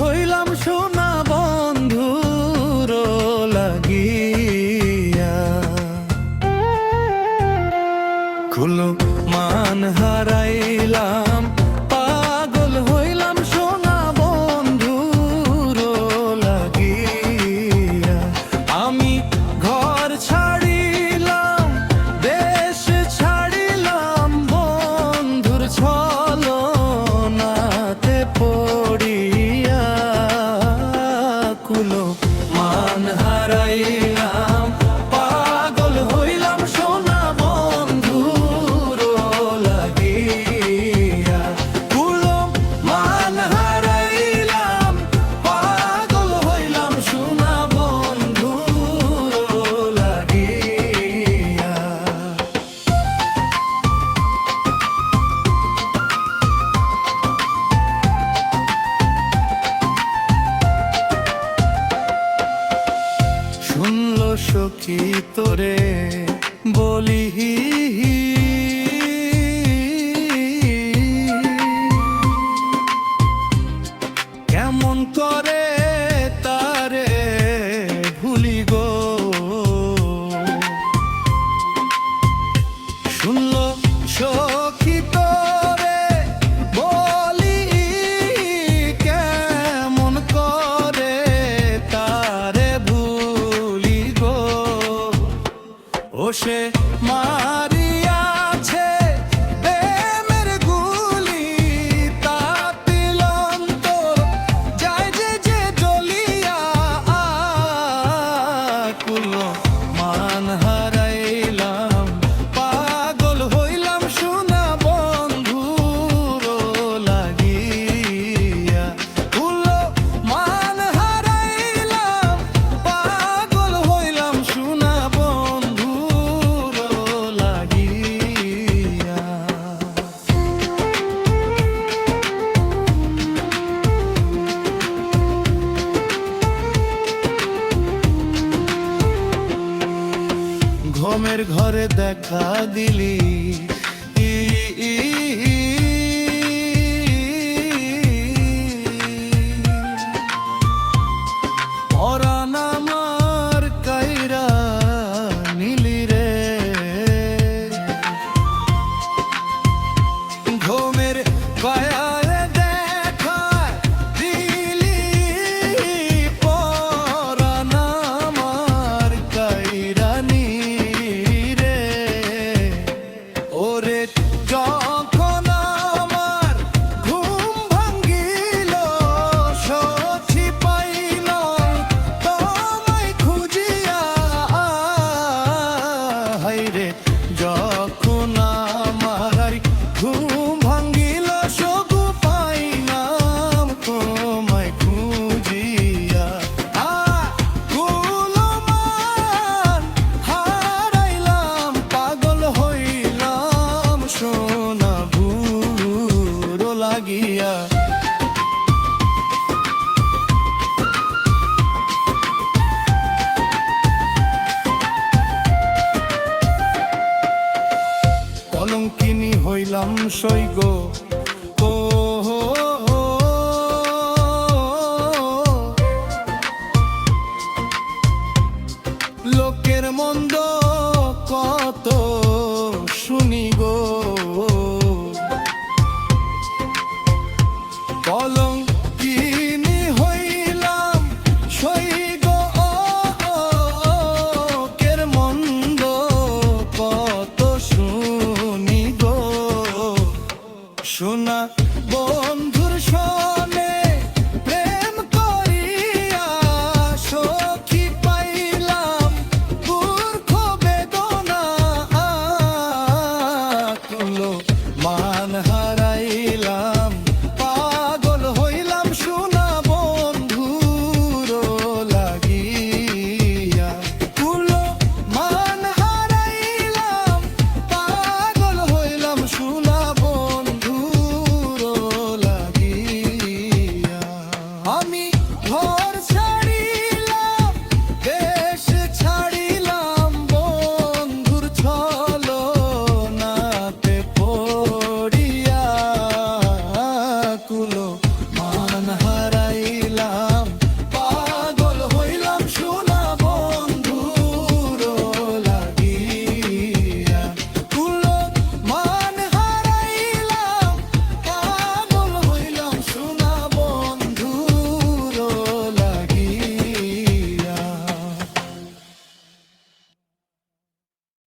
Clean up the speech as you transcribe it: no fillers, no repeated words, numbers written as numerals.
হইলাম সোনা বন্ধুর লাগিয়া, কুল মান হারাইলাম, পাগল হইলাম সোনা বন্ধুর লাগিয়া। আমি ঘর ছাড়িলাম, দেশ ছাড়িলাম, বন্ধুর ছলনাতে পড়িয়া, কুল মান হারাইলাম, পাগল হইলাম সোনা বন্ধুর লাগিয়া। কুল মান হারাইলাম, পাগল হইলাম সোনা বন্ধুর লাগিয়া। শুনল সখী তোরে বলি, কেমন করে তারে ভুলি গো। শুনল সখী তোরে বলি, কেমন করে তারে ভুলি গো। ও সে মারিয়াছে প্রেমের গুলি, তাতিল অন্তর যায় যে যে জ্বলিয়া। কুল মান হারাইলাম, পাগল হইলাম সোনা বন্ধুর লাগিয়া। কুল মান হারাইলাম, পাগল হইলাম সোনা বন্ধুর লাগিয়া। ঘুমের ঘরে দেখা দিলি,